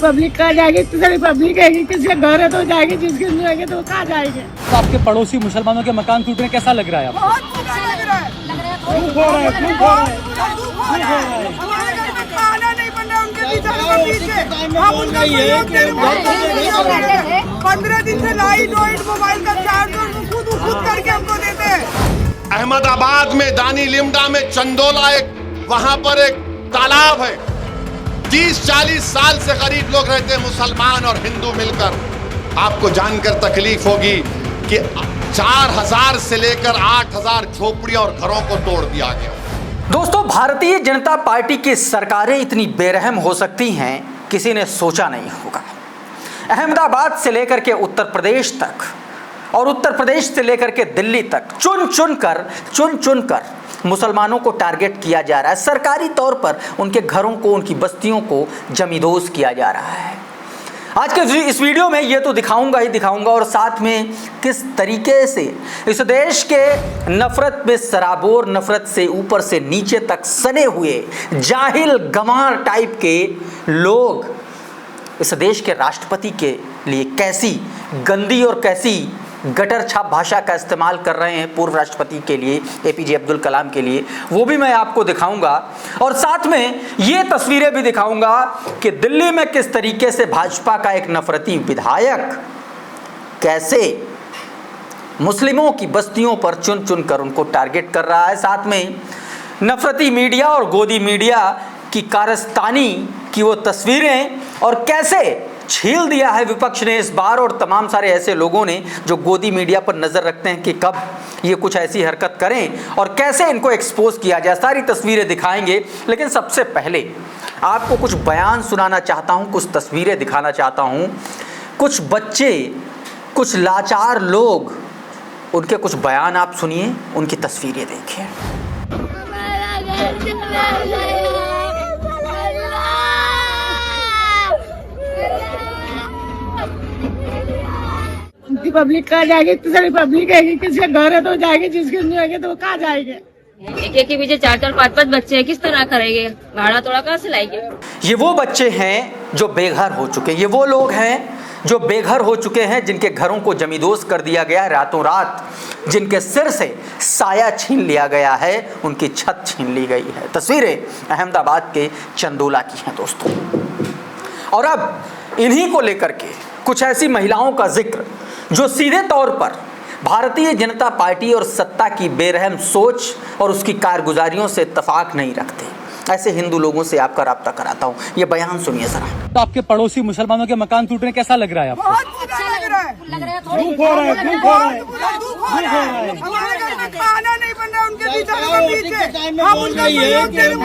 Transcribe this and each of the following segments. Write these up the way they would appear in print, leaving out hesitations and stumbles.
Public कहाँ जाएगी? तो सारी पब्लिक है कि किसके घर है तो जाएगी, जिसके नहीं है तो वो कहाँ जाएंगे? तो आपके पड़ोसी मुसलमानों के मकान टूट रहे, कैसा लग रहा है आपको? बहुत बुरा लग रहा है। हमारे घर में खाना नहीं बन रहा, उनके पीछे हम उनका सहयोग दे रहे हैं। 15 दिन से लाइट वाइट मोबाइल का चार्ज खुद करके हमको देते हैं। अहमदाबाद में दानी लिमडा में चंदोला वहां पर एक तालाब है। 30-40 साल से करीब लोग रहते हैं, मुसलमान और हिंदू मिलकर। आपको जानकर तकलीफ होगी कि 4000 से लेकर 8000 झोपड़ियों और घरों को तोड़ दिया गया। दोस्तों, भारतीय जनता पार्टी की सरकारें इतनी बेरहम हो सकती हैं, किसी ने सोचा नहीं होगा। अहमदाबाद से लेकर के उत्तर प्रदेश तक और उत्तर प्रदेश से लेकर के दिल्ली तक चुन चुन कर मुसलमानों को टारगेट किया जा रहा है। सरकारी तौर पर उनके घरों को, उनकी बस्तियों को जमींदोज किया जा रहा है। आज के इस वीडियो में ये तो दिखाऊंगा और साथ में किस तरीके से इस देश के नफरत में सराबोर, नफरत से ऊपर से नीचे तक सने हुए जाहिल गंवार टाइप के लोग इस देश के राष्ट्रपति के लिए कैसी गंदी और कैसी गटर छाप भाषा का इस्तेमाल कर रहे हैं पूर्व राष्ट्रपति के लिए, एपीजे अब्दुल कलाम के लिए, वो भी मैं आपको दिखाऊंगा। और साथ में ये तस्वीरें भी दिखाऊंगा कि दिल्ली में किस तरीके से भाजपा का एक नफरती विधायक कैसे मुस्लिमों की बस्तियों पर चुन चुन कर उनको टारगेट कर रहा है। साथ में नफरती मीडिया और गोदी मीडिया की कारस्तानी की वो तस्वीरें, और कैसे छील दिया है विपक्ष ने इस बार, और तमाम सारे ऐसे लोगों ने जो गोदी मीडिया पर नज़र रखते हैं कि कब ये कुछ ऐसी हरकत करें और कैसे इनको एक्सपोज किया जाए। सारी तस्वीरें दिखाएंगे, लेकिन सबसे पहले आपको कुछ बयान सुनाना चाहता हूँ, कुछ तस्वीरें दिखाना चाहता हूँ। कुछ बच्चे, कुछ लाचार लोग, उनके कुछ बयान आप सुनिए, उनकी तस्वीरें देखिए। पब्लिक कहाँ जाएगी? तो सारी पब्लिक है कि किसके घर है तो जाएगी, जिसके नहीं है तो वो कहाँ जाएंगे? एक के पीछे 4-4, 5-5 बच्चे हैं, किस तरह करेंगे? भाड़ा थोड़ा कहाँ से लाएंगे? ये वो बच्चे हैं जो बेघर हो चुके हैं, ये वो लोग हैं जो बेघर हो चुके हैं, जिनके घरों को जमींदोज कर दिया गया है रातों रात, जिनके सिर से साया छीन लिया गया है, उनकी छत छीन ली गई है। तस्वीरें अहमदाबाद के चंदोला की हैं दोस्तों। और अब इन्हीं को लेकर के कुछ ऐसी महिलाओं का जिक्र जो सीधे तौर पर भारतीय जनता पार्टी और सत्ता की बेरहम सोच और उसकी कारगुजारियों से इत्तेफाक नहीं रखते। ऐसे हिंदू लोगों से आपका राब्ता कराता हूँ, ये बयान सुनिए जरा। तो आपके पड़ोसी मुसलमानों के मकान टूट रहे, कैसा लग रहा है आपको? बहुत बुरा लग रहा है। हमारे घर में खाना नहीं बन रहा, उनके पीछे हम उनका सहयोग दे रहे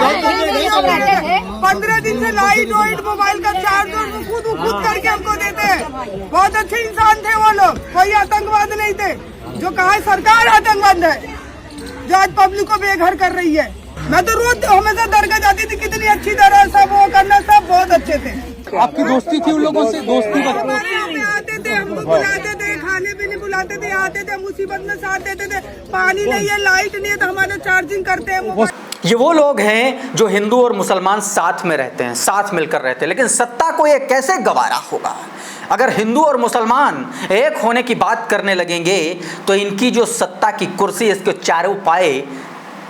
हैं। 15 दिन से लाइट वाइट मोबाइल का चार्ज खुद करके हमको देते हैं। बहुत अच्छे इंसान थे वो लोग, कोई आतंकवाद नहीं थे। जो कहा सरकार आतंकवाद है, जो आज पब्लिक को बेघर कर रही है। मैं तो रोज हमेशा दरगाह जाती थी, कितनी अच्छी तरह सब वो करना, सब बहुत अच्छे थे। आपकी दोस्ती थी उन लोगों से? दोस्ती हमारे यहाँ पे आते थे, हमको बुलाते थे, खाने पीने बुलाते थे, आते थे, मुसीबत में साथ देते थे। पानी नहीं है, लाइट नहीं है, तो हमारे चार्जिंग करते हैं। ये वो लोग हैं जो हिंदू और मुसलमान साथ में रहते हैं, साथ मिलकर रहते हैं, लेकिन सत्ता को ये कैसे गवारा होगा? अगर हिंदू और मुसलमान एक होने की बात करने लगेंगे तो इनकी जो सत्ता की कुर्सी, इसके चारों पाए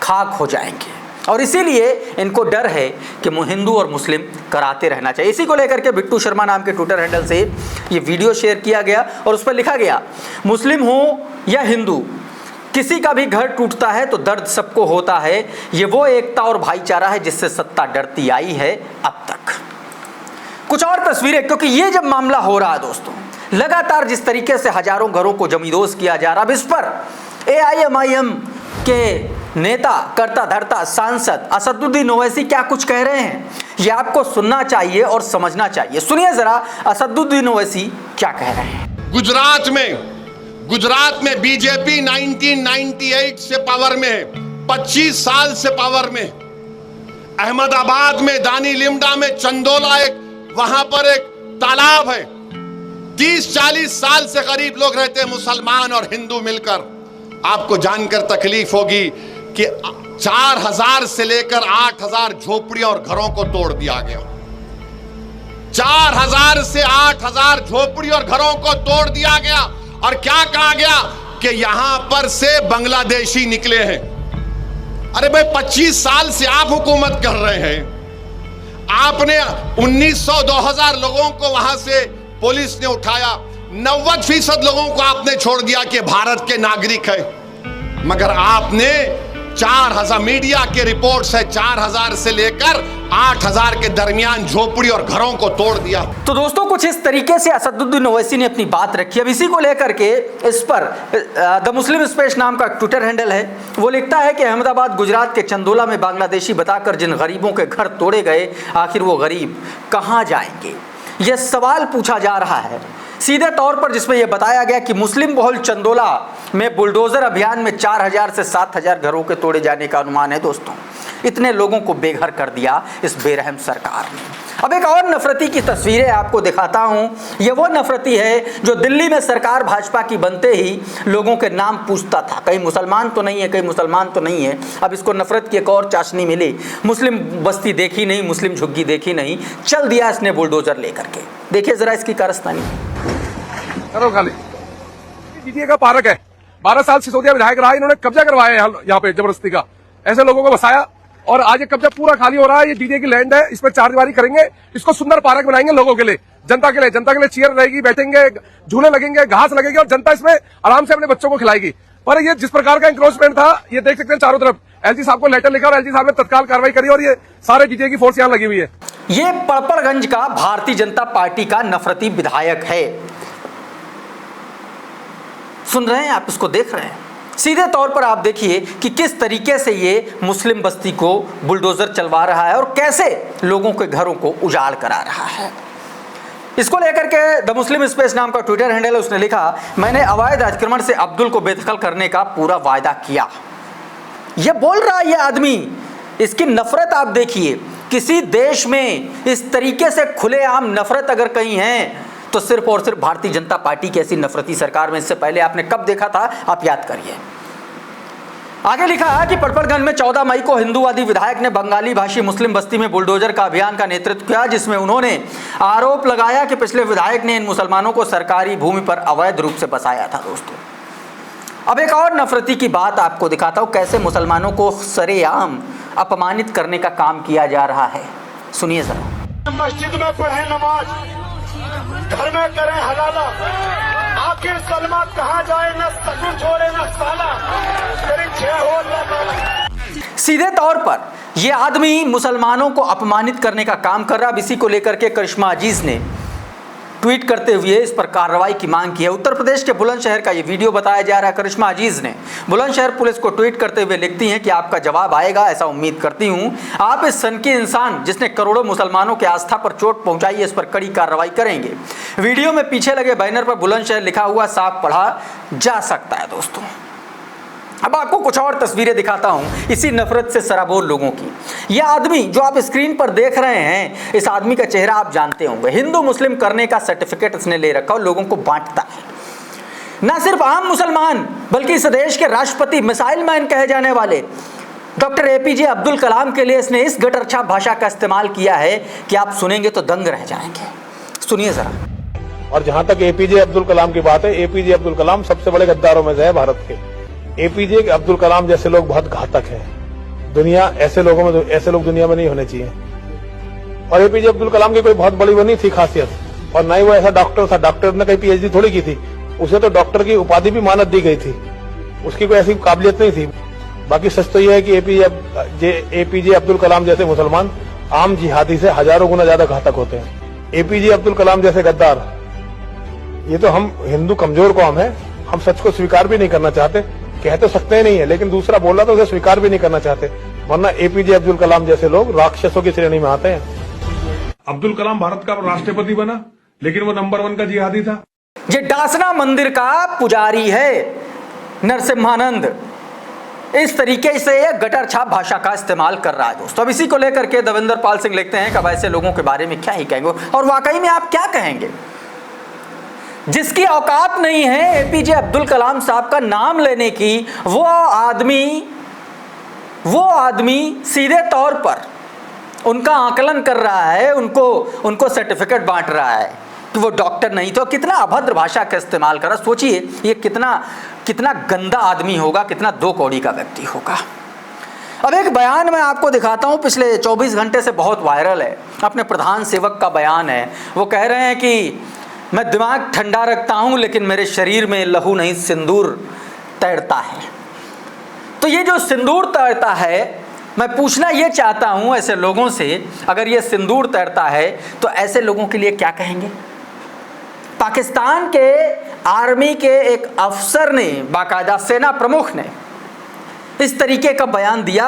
खाक हो जाएंगे। और इसीलिए इनको डर है कि हिंदू और मुस्लिम कराते रहना चाहिए। इसी को लेकर के बिट्टू शर्मा नाम के ट्विटर हैंडल से ये वीडियो शेयर किया गया और उस पर लिखा गया, मुस्लिम हो या हिंदू, किसी का भी घर टूटता है तो दर्द सबको होता है। ये वो एकता और भाईचारा है जिससे सत्ता डरती आई है अब तक। कुछ और तस्वीरें, क्योंकि ये जब मामला हो रहा है दोस्तों, लगातार जिस तरीके से हजारों घरों को जमींदोज किया जा रहा है, अब इस पर AIMIM के नेता, करता धरता सांसद असदुद्दीन ओवैसी क्या कुछ कह रहे हैं, ये आपको सुनना चाहिए और समझना चाहिए। सुनिए जरा असदुद्दीन ओवैसी क्या कह रहे हैं। गुजरात में बीजेपी 1998 से पावर में है, 25 साल से पावर में। अहमदाबाद में दानी लिमडा में चंदोला वहां पर एक तालाब है। 30-40 साल से करीब लोग रहते हैं, मुसलमान और हिंदू मिलकर। आपको जानकर तकलीफ होगी कि 4000 से लेकर 8000 झोपड़ियों और घरों को तोड़ दिया गया। 4000 से 8000 झोपड़ी और घरों को तोड़ दिया गया और क्या कहा गया कि यहां पर से बांग्लादेशी निकले हैं। अरे भाई 25 साल से आप हुकूमत कर रहे हैं, आपने 1900-2000 लोगों को वहां से पुलिस ने उठाया, 90% लोगों को आपने छोड़ दिया कि भारत के नागरिक है, मगर आपने 4000, मीडिया के रिपोर्ट्स है 4000 से लेकर 8000 के दरमियान झोपड़ी और घरों को तोड़ दिया। तो दोस्तों कुछ इस तरीके से असदुद्दीन ओवैसी ने अपनी बात रखी। अब इसी को लेकर के इस पर द मुस्लिम स्पेस नाम का ट्विटर हैंडल है, वो लिखता है कि अहमदाबाद गुजरात के चंदोला में बांग्लादेशी बताकर जिन गरीबों के घर तोड़े गए, आखिर वो गरीब कहाँ जाएंगे, यह सवाल पूछा जा रहा है सीधे तौर पर, जिसमें यह बताया गया कि मुस्लिम बहुल चंदोला में बुलडोजर अभियान में 4000 से 7000 घरों के तोड़े जाने का अनुमान है। दोस्तों इतने लोगों को बेघर कर दिया इस बेरहम सरकार ने। अब एक और नफरती की तस्वीरें आपको दिखाता हूं। ये वो नफरती है जो दिल्ली में सरकार भाजपा की बनते ही लोगों के नाम पूछता था, कहीं मुसलमान तो नहीं है, कहीं मुसलमान तो नहीं है। अब इसको नफरत की एक और चाशनी मिली, मुस्लिम बस्ती देखी नहीं, मुस्लिम झुग्गी देखी नहीं, चल दिया इसने बुलडोजर लेकर के। देखिए जरा इसकी कारस्तानी। करो खाली जीटीए का पार्क है, 12 साल सिसोदिया विधायक रहा, इन्होंने कब्जा करवाया यहाँ पे जबरदस्ती का, ऐसे लोगों को बसाया और आज ये कब्जा पूरा खाली हो रहा है। ये जीटीए की लैंड है, इस पर चारदीवारी करेंगे, इसको सुंदर पार्क बनाएंगे लोगों के लिए, जनता के लिए चेयर रहेगी, बैठेंगे, झूले लगेंगे, घास लगेगी और जनता इसमें आराम से अपने बच्चों को खिलाएगी। पर ये जिस प्रकार का इंक्रोचमेंट था, ये देख सकते हैं चारों तरफ। एलजी साहब को लेटर लिखा और एलजी साहब ने तत्काल कार्रवाई करी और ये सारे जीटीए की फोर्स यहाँ लगी हुई है। ये पड़पड़गंज का भारतीय जनता पार्टी का नफरती विधायक है, सुन रहे हैं आप, इसको देख रहे हैं। सीधे तौर पर आप देखिए कि किस तरीके से ये मुस्लिम बस्ती को बुलडोजर चलवा रहा है और कैसे लोगों के घरों को उजाड़ करा रहा है। इसको लेकर के द मुस्लिम स्पेस नाम का ट्विटर हैंडल है, उसने लिखा, मैंने अवैध अतिक्रमण से अब्दुल को बेदखल करने का पूरा वायदा किया। ये बोल रहा है ये आदमी, इसकी नफरत आप देखिए। किसी देश में इस तरीके से खुलेआम नफरत अगर कहीं है तो सिर्फ और सिर्फ भारतीय जनता पार्टी की ऐसी नफरती सरकार में। इससे पहले आपने कब देखा था, आप याद करिए। आगे लिखा है कि पड़पड़गंज में 14 मई को हिंदूवादी विधायक ने बंगाली भाषी मुस्लिम बस्ती में बुलडोजर का अभियान का नेतृत्व किया, जिसमें उन्होंने आरोप लगाया कि पिछले विधायक ने इन मुसलमानों को सरकारी भूमि पर अवैध रूप से बसाया था। दोस्तों अब एक और नफरती की बात आपको दिखाता हूं, कैसे मुसलमानों को सरेआम अपमानित करने का काम किया जा रहा है। सुनिए जरा। मस्जिद में पढ़े नमाज, घर में करें हलाला, आखिर सलमा कहाँ जाए, न ससुर छोड़े न साला, तेरी छह हो अल्लाह। सीधे तौर पर यह आदमी मुसलमानों को अपमानित करने का काम कर रहा है। अब इसी को लेकर के करिश्मा अजीज ने ट्वीट करते हुए इस पर कार्रवाई की मांग की है। उत्तर प्रदेश के बुलंदशहर का ये वीडियो बताया जा रहा है। करिश्मा अजीज ने बुलंदशहर पुलिस को ट्वीट करते हुए लिखती हैं कि आपका जवाब आएगा, ऐसा उम्मीद करती हूं। आप इस सनकी इंसान जिसने करोड़ों मुसलमानों की आस्था पर चोट पहुंचाई है, इस पर कड़ी कार्रवाई करेंगे। वीडियो में पीछे लगे बैनर पर बुलंदशहर लिखा हुआ साफ पढ़ा जा सकता है। दोस्तों अब आपको कुछ और तस्वीरें दिखाता हूं इसी नफरत से सराबोर लोगों की। यह आदमी जो आप स्क्रीन पर देख रहे हैं, इस आदमी का चेहरा आप जानते होंगे। हिंदू मुस्लिम करने का सर्टिफिकेट इसने ले रखा और लोगों को बांटता है। ना सिर्फ आम मुसलमान बल्कि इस देश के राष्ट्रपति, मिसाइल मैन कहे जाने वाले डॉक्टर एपीजे अब्दुल कलाम के लिए इसने इस गटरछाप भाषा का इस्तेमाल किया है कि आप सुनेंगे तो दंग रह जाएंगे। सुनिए जरा। और जहां तक एपीजे अब्दुल कलाम की बात है, एपीजे अब्दुल कलाम सबसे बड़े गद्दारों में से है भारत के। एपीजे अब्दुल कलाम जैसे लोग बहुत घातक हैं। दुनिया ऐसे लोग दुनिया में नहीं होने चाहिए। और एपीजे अब्दुल कलाम की कोई बहुत बड़ी वो नहीं थी खासियत, और ना ही वो ऐसा डॉक्टर था। डॉक्टर ने कहीं पीएचडी थोड़ी की थी, उसे तो डॉक्टर की उपाधि भी मानद दी गई थी, उसकी कोई ऐसी काबिलियत नहीं थी। बाकी सच तो यह है कि एपीजे अब्दुल कलाम जैसे मुसलमान आम जिहादी से हजारों गुना ज्यादा घातक होते हैं। एपीजे अब्दुल कलाम जैसे गद्दार, ये तो हम हिंदू कमजोर कौम है, हम सच को स्वीकार भी नहीं करना चाहते। कह तो सकते नहीं है, लेकिन दूसरा बोला तो उसे स्वीकार भी नहीं करना चाहते। वरना एपीजे अब्दुल कलाम जैसे लोग राक्षसों की श्रेणी में आते हैं। अब्दुल कलाम भारत का राष्ट्रपति बना, लेकिन वो नंबर 1 का जिहादी था। ये डासना मंदिर का पुजारी है नरसिम्हानंद। इस तरीके से यह गटर छाप भाषा का इस्तेमाल कर रहा है। दोस्तों अब इसी को लेकर के देवेंद्र पाल सिंह लिखते हैं कि अब ऐसे लोगों के बारे में क्या ही कहेंगे, और वाकई में आप क्या कहेंगे। जिसकी औकात नहीं है एपीजे अब्दुल कलाम साहब का नाम लेने की, वो आदमी सीधे तौर पर उनका आकलन कर रहा है, उनको सर्टिफिकेट बांट रहा है कि वो डॉक्टर नहीं थे। कितना अभद्र भाषा का इस्तेमाल कर रहा है। सोचिए ये कितना गंदा आदमी होगा, कितना दो कौड़ी का व्यक्ति होगा। अब एक बयान मैं आपको दिखाता हूँ, पिछले 24 घंटे से बहुत वायरल है, अपने प्रधान सेवक का बयान है। वो कह रहे हैं कि मैं दिमाग ठंडा रखता हूँ लेकिन मेरे शरीर में लहू नहीं सिंदूर तैरता है। तो ये जो सिंदूर तैरता है, मैं पूछना ये चाहता हूँ ऐसे लोगों से, अगर ये सिंदूर तैरता है तो ऐसे लोगों के लिए क्या कहेंगे? पाकिस्तान के आर्मी के एक अफसर ने, बाकायदा सेना प्रमुख ने इस तरीके का बयान दिया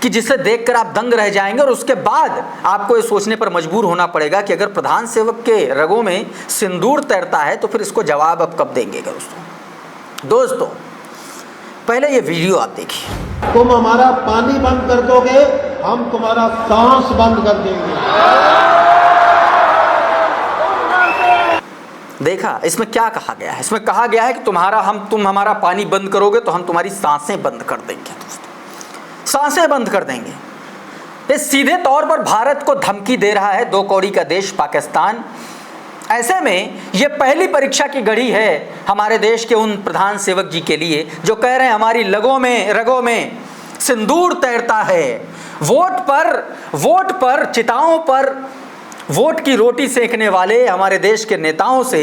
कि जिसे देखकर आप दंग रह जाएंगे। और उसके बाद आपको ये सोचने पर मजबूर होना पड़ेगा कि अगर प्रधान सेवक के रगों में सिंदूर तैरता है तो फिर इसको जवाब अब कब देंगे। दोस्तों पहले ये वीडियो आप देखिए। तुम हमारा पानी बंद कर दोगे, हम तुम्हारा सांस बंद कर देंगे। देखा इसमें क्या कहा गया है? इसमें कहा गया है कि तुम हमारा पानी बंद करोगे तो हम तुम्हारी सांसें बंद कर देंगे। दोस्तों सांसें बंद कर देंगे। ये सीधे तौर पर भारत को धमकी दे रहा है दो कौड़ी का देश पाकिस्तान। ऐसे में ये पहली परीक्षा की घड़ी है हमारे देश के उन प्रधान सेवक जी के लिए जो कह रहे हैं हमारी रगों में सिंदूर तैरता है। वोट पर चिताओं पर वोट की रोटी सेकने वाले हमारे देश के नेताओं से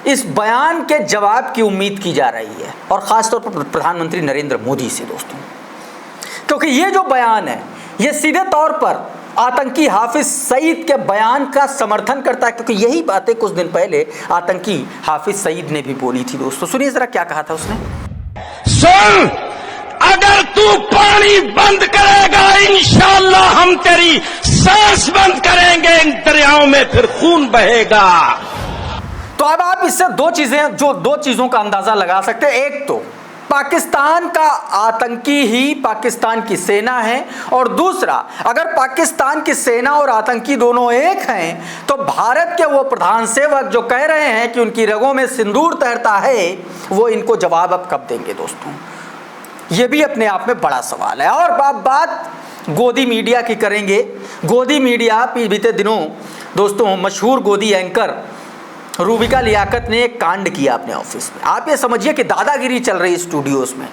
इस बयान के जवाब की उम्मीद की जा रही है, और ख़ासतौर पर प्रधानमंत्री नरेंद्र मोदी से दोस्तों, क्योंकि ये जो बयान है ये सीधे तौर पर आतंकी हाफिज सईद के बयान का समर्थन करता है, क्योंकि यही बातें कुछ दिन पहले आतंकी हाफिज सईद ने भी बोली थी। दोस्तों सुनिए जरा क्या कहा था उसने। सुन, अगर तू पानी बंद करेगा इंशाअल्लाह हम तेरी सांस बंद करेंगे, इन दरियाओं में फिर खून बहेगा। तो अब आप इससे दो चीजों का अंदाजा लगा सकते हैं। एक तो पाकिस्तान का आतंकी ही पाकिस्तान की सेना है, और दूसरा अगर पाकिस्तान की सेना और आतंकी दोनों एक हैं तो भारत के वो प्रधान सेवक जो कह रहे हैं कि उनकी रगों में सिंदूर तैरता है, वो इनको जवाब अब कब देंगे। दोस्तों ये भी अपने आप में बड़ा सवाल है। और बात गोदी मीडिया की करेंगे। गोदी मीडिया बीते दिनों दोस्तों मशहूर गोदी एंकर रूबिका लियाकत ने एक कांड किया अपने ऑफिस में। आप ये समझिए कि दादागिरी चल रही स्टूडियोज में,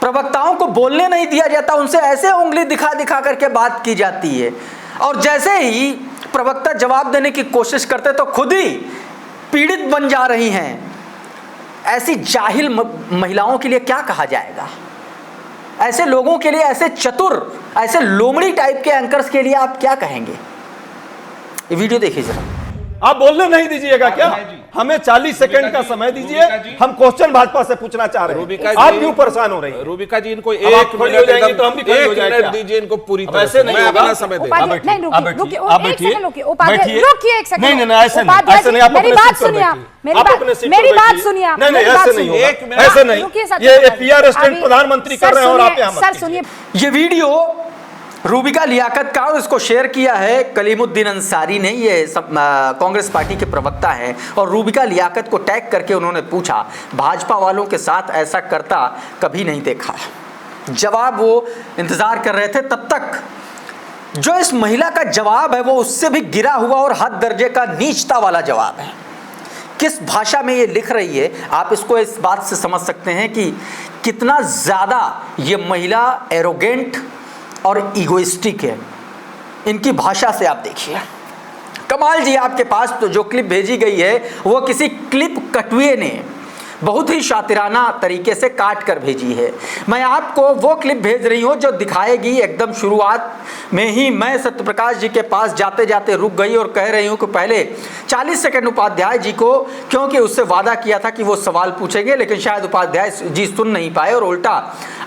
प्रवक्ताओं को बोलने नहीं दिया जाता, उनसे ऐसे उंगली दिखा दिखा करके बात की जाती है, और जैसे ही प्रवक्ता जवाब देने की कोशिश करते तो खुद ही पीड़ित बन जा रही हैं। ऐसी जाहिल महिलाओं के लिए क्या कहा जाएगा? ऐसे लोगों के लिए, ऐसे चतुर, ऐसे लोमड़ी टाइप के एंकर्स के लिए आप क्या कहेंगे? ये वीडियो देखिए जरा। आप बोलने नहीं दीजिएगा क्या? हमें 40 सेकंड का समय दीजिए, हम क्वेश्चन भाजपा से पूछना चाह रहे हैं। आप क्यों परेशान हो रही हैं? रूबिका जी इनको एक मिनट हो जाएंगे तो हम भी खड़े हो जाएंगे। दीजिए इनको पूरी तरह ऐसे नहीं होगा। अपना समय दें। नहीं, रुकिए, बैठिए। एक सेकंड रुकिए, रुकिए एक सेकंड। नहीं, ऐसे नहीं, ऐसे नहीं। आप मेरी बात सुनिए, मेरी बात सुनिए। नहीं, ऐसे नहीं होगा, ऐसे नहीं। ये पीआर स्टंट प्रधानमंत्री कर रहे हैं और आप यहाँ सर सुनिए। ये वीडियो रूबिका लियाकत का, और इसको शेयर किया है कलीमुद्दीन अंसारी ने। ये सब कांग्रेस पार्टी के प्रवक्ता हैं, और रूबिका लियाकत को टैग करके उन्होंने पूछा भाजपा वालों के साथ ऐसा करता कभी नहीं देखा। जवाब वो इंतजार कर रहे थे, तब तक जो इस महिला का जवाब है वो उससे भी गिरा हुआ और हद दर्जे का नीचता वाला जवाब है। किस भाषा में ये लिख रही है आप इसको इस बात से समझ सकते हैं कि कितना ज़्यादा ये महिला एरोगेंट और इगोइस्टिक है। इनकी भाषा से आप देखिए। कमाल जी, आपके पास तो जो क्लिप भेजी गई है वो किसी क्लिप कटुए ने बहुत ही शातिराना तरीके से काट कर भेजी है। मैं आपको वो क्लिप भेज रही हूँ जो दिखाएगी एकदम शुरुआत में ही मैं सत्यप्रकाश जी के पास जाते जाते रुक गई और कह रही हूँ कि पहले 40 सेकंड उपाध्याय जी को, क्योंकि उससे वादा किया था कि वो सवाल पूछेंगे, लेकिन शायद उपाध्याय जी सुन नहीं पाए और उल्टा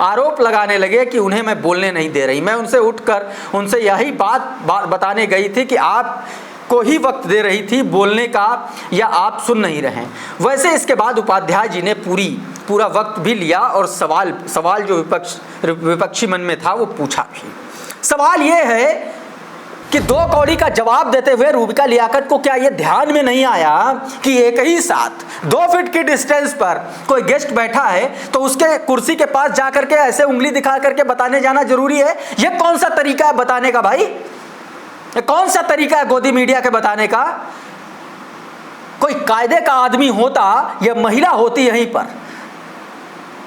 आरोप लगाने लगे कि उन्हें मैं बोलने नहीं दे रही। मैं उनसे उठकर उनसे यही बात बताने गई थी कि आप को ही वक्त दे रही थी बोलने का, या आप सुन नहीं रहे। वैसे इसके बाद उपाध्याय जी ने पूरा वक्त भी लिया और सवाल जो विपक्षी मन में था वो पूछा भी। सवाल ये है कि 2 कौड़ी का जवाब देते हुए रूबिका लियाकत को क्या यह ध्यान में नहीं आया कि एक ही साथ 2 फीट की डिस्टेंस पर कोई गेस्ट बैठा है तो उसके कुर्सी के पास जाकर के ऐसे उंगली दिखा करके बताने जाना जरूरी है? यह कौन सा तरीका है बताने का भाई? ये कौन सा तरीका है गोदी मीडिया के बताने का? कोई कायदे का आदमी होता या महिला होती यहीं पर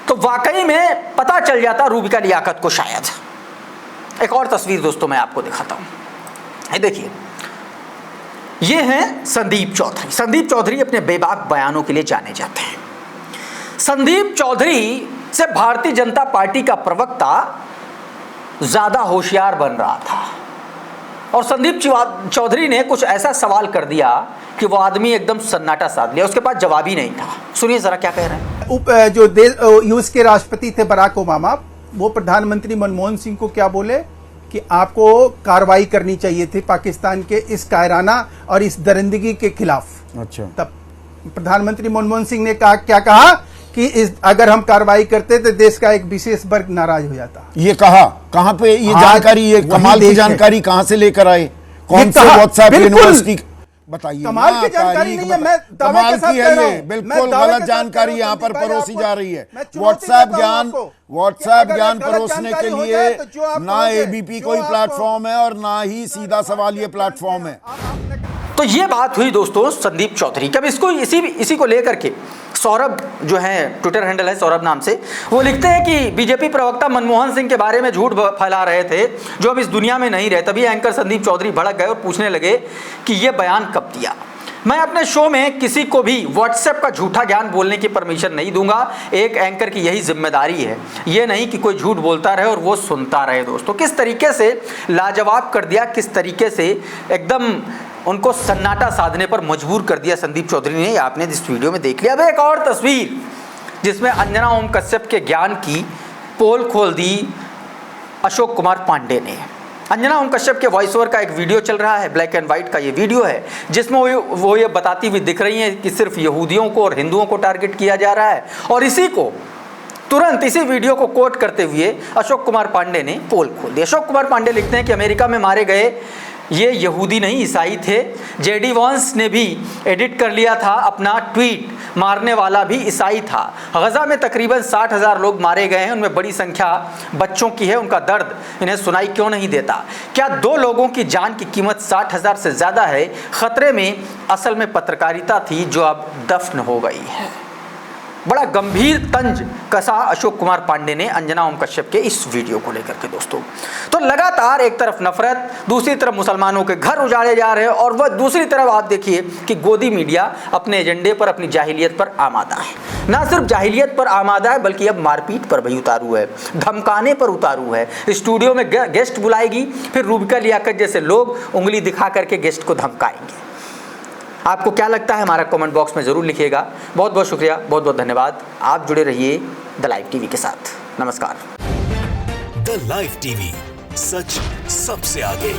तो वाकई में पता चल जाता रूबिका लियाकत को शायद। एक और तस्वीर दोस्तों मैं आपको दिखाता हूं, ये देखिए, ये हैं संदीप चौधरी। संदीप चौधरी अपने बेबाक बयानों के लिए जाने जाते हैं। संदीप चौधरी से भारतीय जनता पार्टी का प्रवक्ता ज्यादा होशियार बन रहा था और संदीप चौधरी ने कुछ ऐसा सवाल कर दिया कि वो आदमी एकदम सन्नाटा साध लिया, उसके पास जवाब ही नहीं था। सुनिए जरा क्या कह रहे हैं। जो यूएस के राष्ट्रपति थे बराक ओबामा, वो प्रधानमंत्री मनमोहन सिंह को क्या बोले कि आपको कार्रवाई करनी चाहिए थी पाकिस्तान के इस कायराना और इस दरिंदगी के खिलाफ। अच्छा, तब प्रधानमंत्री मनमोहन सिंह ने क्या कहा कि अगर हम कार्रवाई करते तो देश का एक विशेष वर्ग नाराज हो जाता। ये कहा कहां पे? ये जानकारी, ये कमाल की जानकारी कहां से लेकर आए? कौन से व्हाट्सएप यूनिवर्सिटी? बताइए। कमाल की जानकारी नहीं है, मैं कमाल की है ये, बिल्कुल गलत जानकारी यहाँ पर परोसी जा रही है। व्हाट्सएप ज्ञान परोसने के लिए ना एबीपी कोई प्लेटफॉर्म है और ना ही सीधा सवाल ये प्लेटफॉर्म है। तो ये बात हुई दोस्तों संदीप चौधरी। कब इसको इसी को लेकर के सौरभ जो है, ट्विटर हैंडल है सौरभ नाम से, वो लिखते हैं कि बीजेपी प्रवक्ता मनमोहन सिंह के बारे में झूठ फैला रहे थे जो अब इस दुनिया में नहीं रहे। तभी एंकर संदीप चौधरी भड़क गए और पूछने लगे कि ये बयान कब दिया। मैं अपने शो में किसी को भी व्हाट्सएप का झूठा ज्ञान बोलने की परमिशन नहीं दूंगा। एक एंकर की यही जिम्मेदारी है, ये नहीं कि कोई झूठ बोलता रहे और वो सुनता रहे। दोस्तों किस तरीके से लाजवाब कर दिया, किस तरीके से एकदम उनको सन्नाटा साधने पर मजबूर कर दिया संदीप चौधरी ने, आपने इस वीडियो में देख लिया। अब एक और तस्वीर जिसमें अंजना ओम कश्यप के ज्ञान की पोल खोल दी अशोक कुमार पांडे ने। अंजना ओम कश्यप के वॉइस ओवर का एक वीडियो चल रहा है, ब्लैक एंड व्हाइट का ये वीडियो है, जिसमें वो ये बताती हुई दिख रही है कि सिर्फ यहूदियों को और हिंदुओं को टारगेट किया जा रहा है। और तुरंत इसी वीडियो को कोट करते हुए अशोक कुमार पांडे ने पोल खोल दिया। अशोक कुमार पांडे लिखते हैं कि अमेरिका में मारे गए ये यहूदी नहीं ईसाई थे। जेडी वॉन्स ने भी एडिट कर लिया था अपना ट्वीट, मारने वाला भी ईसाई था। गजा में तकरीबन 60,000 लोग मारे गए हैं, उनमें बड़ी संख्या बच्चों की है। उनका दर्द इन्हें सुनाई क्यों नहीं देता? क्या 2 लोगों की जान की कीमत 60,000 से ज़्यादा है? खतरे में असल में पत्रकारिता थी जो अब दफन हो गई है। बड़ा गंभीर तंज कसा अशोक कुमार पांडे ने अंजना ओम कश्यप के इस वीडियो को लेकर के। दोस्तों तो लगातार एक तरफ नफरत, दूसरी तरफ मुसलमानों के घर उजाड़े जा रहे हैं और वह दूसरी तरफ आप देखिए कि गोदी मीडिया अपने एजेंडे पर, अपनी जाहिलियत पर आमादा है। ना सिर्फ जाहिलियत पर आमादा है बल्कि अब मारपीट पर भी उतारू है, धमकाने पर उतारू है। स्टूडियो में गेस्ट बुलाएगी, फिर रूबिका लियाकत जैसे लोग उंगली दिखा करके गेस्ट को धमकाएंगे। आपको क्या लगता है हमारा कमेंट बॉक्स में ज़रूर लिखिएगा। बहुत बहुत शुक्रिया, बहुत बहुत धन्यवाद। आप जुड़े रहिए द लाइव टीवी के साथ। नमस्कार। द लाइव टीवी, सच सबसे आगे।